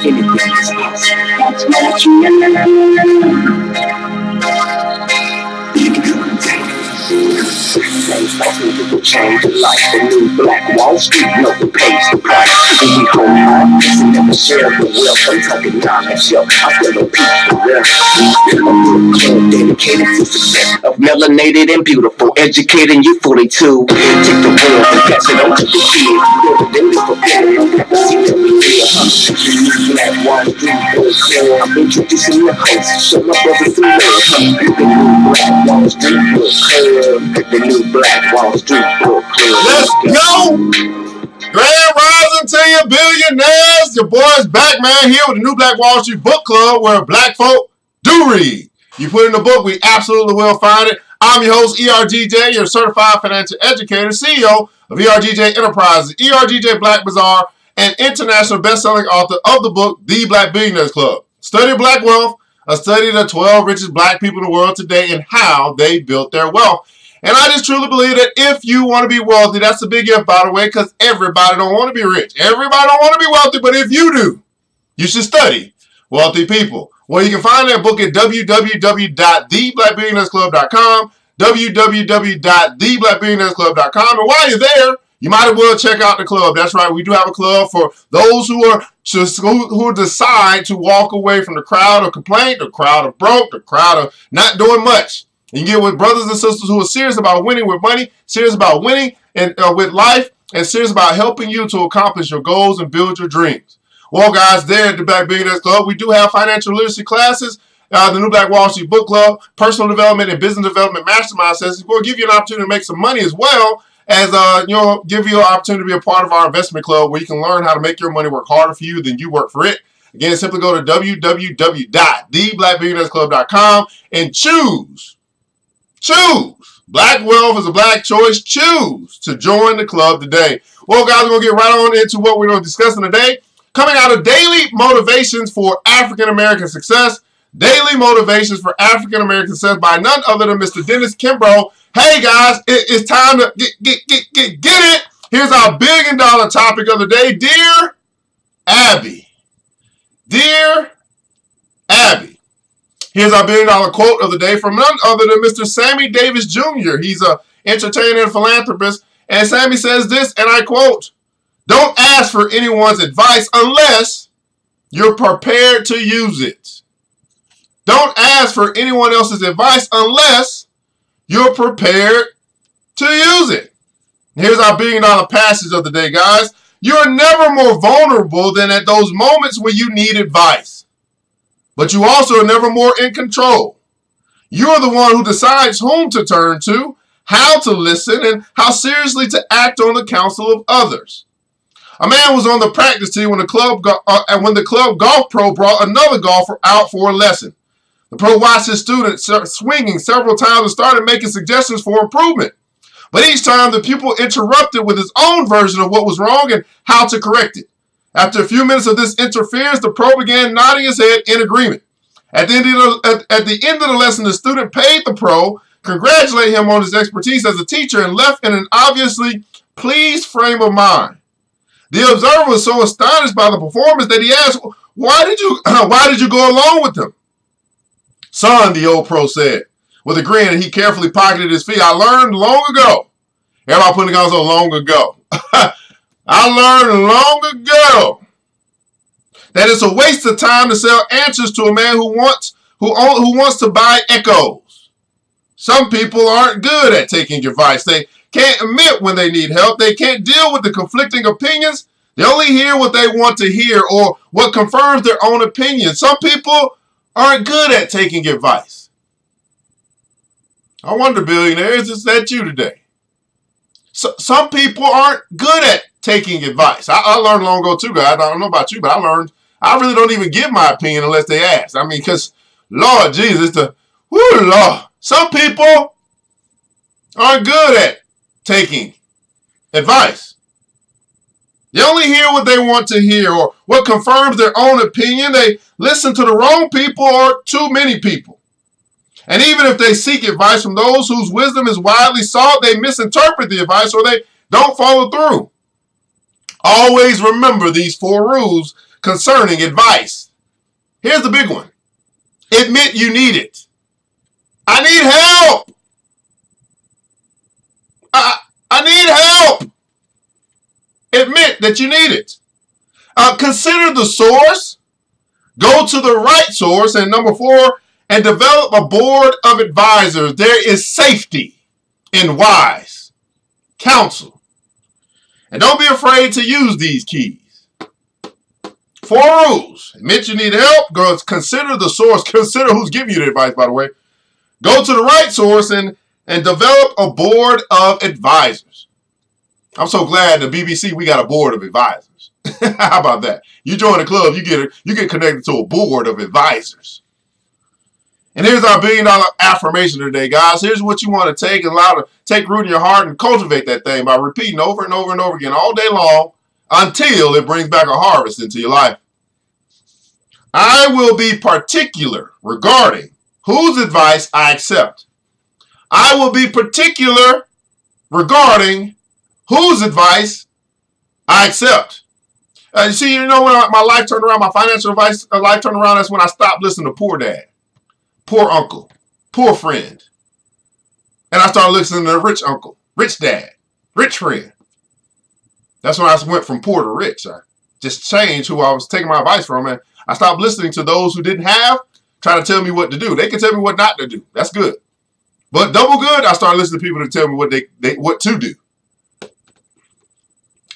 Anything is possible. That's what you People change the life. The new Black Wall Street never pays the price. And we hold on, and never share the wealth. I'm talking knowledge, yo. I feel the people there. A new club dedicated to success of melanated and beautiful, educating you fully too. Take the world and pass it on to the kids. Build it in this prepared. See that we live, huh? The new Black Wall Street book club. I'm introducing the host. Show my brothers some love, huh? The new Black Wall Street book club. The new Black Wall Street book club. Let's go! Grand rising to you billionaires. Your boy's back, man, here with the new Black Wall Street book club where black folk do read. You put in the book, we absolutely will find it. I'm your host, ERGJ, your certified financial educator, CEO of ERGJ Enterprises, ERGJ Black Bazaar, and international best-selling author of the book, The Black Billionaires Club. Study Black Wealth, a study of the 12 richest black people in the world today and how they built their wealth. And I just truly believe that if you want to be wealthy, that's a big if, by the way, because everybody don't want to be rich. Everybody don't want to be wealthy, but if you do, you should study wealthy people. Well, you can find that book at www.theblackbillionairesclub.com, www.theblackbillionairesclub.com. And while you're there, you might as well check out the club. That's right, we do have a club for those who decide to walk away from the crowd of complaint, the crowd of broke, the crowd of not doing much. You can get with brothers and sisters who are serious about winning with money, serious about winning and with life, and serious about helping you to accomplish your goals and build your dreams. Well, guys, there at the Black Billionaires Club, we do have financial literacy classes, the new Black Wall Street book club, personal development and business development mastermind sessions. We'll give you an opportunity to make some money as well as give you an opportunity to be a part of our investment club where you can learn how to make your money work harder for you than you work for it. Again, simply go to www.theblackbillionairesclub.com and choose. Black wealth is a black choice. Choose to join the club today. Well, guys, we're going to get right on into what we're going to be discussing today. Coming out of Daily Motivations for African American Success. Daily Motivations for African American Success by none other than Mr. Dennis Kimbrough. Hey, guys, it's time to get it. Here's our $1 billion topic of the day. Dear Abby. Dear Abby. Here's our $1 billion quote of the day from none other than Mr. Sammy Davis Jr. He's an entertainer and philanthropist. And Sammy says this, and I quote, "Don't ask for anyone's advice unless you're prepared to use it." Don't ask for anyone else's advice unless you're prepared to use it. Here's our $1 billion passage of the day, guys. You're never more vulnerable than at those moments when you need advice. But you also are never more in control. You're the one who decides whom to turn to, how to listen, and how seriously to act on the counsel of others. A man was on the practice team when the club golf pro brought another golfer out for a lesson. The pro watched his student swinging several times and started making suggestions for improvement. But each time the pupil interrupted with his own version of what was wrong and how to correct it. After a few minutes of this interference, the pro began nodding his head in agreement. At the end of the lesson, the student paid the pro, congratulated him on his expertise as a teacher, and left in an obviously pleased frame of mind. The observer was so astonished by the performance that he asked, why did you go along with them? "Son," the old pro said, with a grin, and he carefully pocketed his fee, "I learned long ago." Everybody putting on so long ago. I learned long ago that it's a waste of time to sell answers to a man who wants to buy echoes. Some people aren't good at taking advice. They can't admit when they need help. They can't deal with the conflicting opinions. They only hear what they want to hear or what confirms their own opinion. Some people aren't good at taking advice. I wonder, billionaires, is that you today? Some people aren't good at taking advice. I learned long ago too, guys. I don't know about you, but I really don't even give my opinion unless they ask. I mean, because, Lord Jesus, Lord. Some people aren't good at taking advice. They only hear what they want to hear or what confirms their own opinion. They listen to the wrong people or too many people. And even if they seek advice from those whose wisdom is widely sought, they misinterpret the advice or they don't follow through. Always remember these 4 rules concerning advice. Here's the big one. Admit you need it. I need help. I need help. Admit that you need it. Consider the source. Go to the right source. And number 4, and develop a board of advisors. There is safety in wise counsel. And don't be afraid to use these keys. 4 rules. Admit you need help. Go consider the source. Consider who's giving you the advice, by the way. Go to the right source and develop a board of advisors. I'm so glad the BBC, we got a board of advisors. How about that? You join the club, you get connected to a board of advisors. And here's our $1 billion affirmation today, guys. Here's what you want to take and allow to take root in your heart and cultivate that thing by repeating over and over and over again all day long until it brings back a harvest into your life. I will be particular regarding whose advice I accept. I will be particular regarding whose advice I accept. You see, you know, when my life turned around, my financial life turned around, that's when I stopped listening to poor dad, poor uncle, poor friend. And I started listening to rich uncle, rich dad, rich friend. That's when I went from poor to rich. I just changed who I was taking my advice from, and I stopped listening to those who didn't have, trying to tell me what to do. They can tell me what not to do. That's good. But double good, I started listening to people to tell me what to do.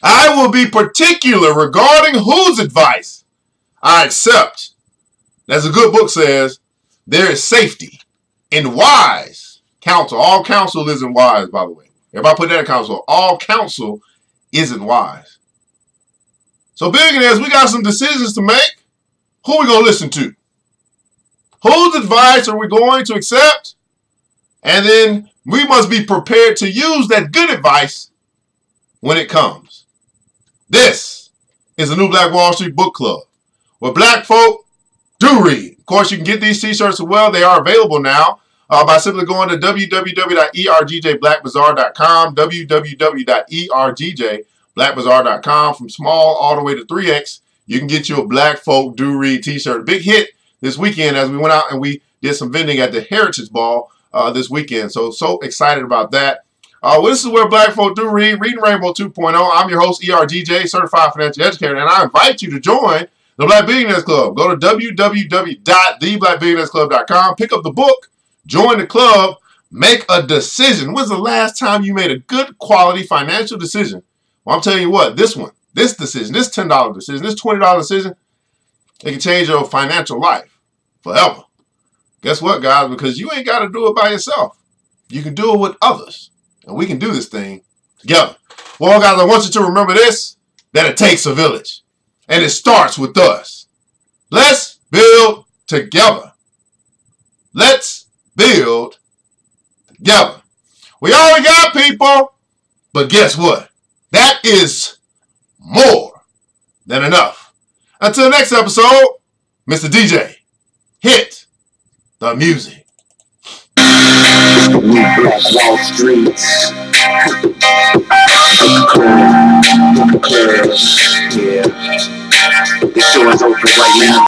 I will be particular regarding whose advice I accept. As a good book says, there is safety in wise counsel. All counsel isn't wise, by the way. Everybody put that in counsel. All counsel isn't wise. So billionaires, we got some decisions to make. Who are we going to listen to? Whose advice are we going to accept? And then we must be prepared to use that good advice when it comes. This is the New Black Wall Street Book Club, where black folk do read. Of course, you can get these t-shirts as well. They are available now by simply going to www.ergjblackbazaar.com, www.ergjblackbazaar.com. From small all the way to 3X, you can get you a black folk do read t-shirt. Big hit this weekend as we went out and we did some vending at the Heritage Ball this weekend. So excited about that. Well, this is where black folk do read, Reading Rainbow 2.0. I'm your host, ERGJ, Certified Financial Educator, and I invite you to join the Black Billionaires Club. Go to www.theblackbillionairesclub.com, pick up the book, join the club, make a decision. When's the last time you made a good quality financial decision? Well, I'm telling you what, this decision, this $10 decision, this $20 decision, it can change your financial life forever. Guess what, guys? Because you ain't got to do it by yourself. You can do it with others. And we can do this thing together. Well, guys, I want you to remember this, that it takes a village. And it starts with us. Let's build together. Let's build together. We already got people, but guess what? That is more than enough. Until next episode, Mr. DJ, hit the music. New Black Wall Streets. Yeah. This show is open right now.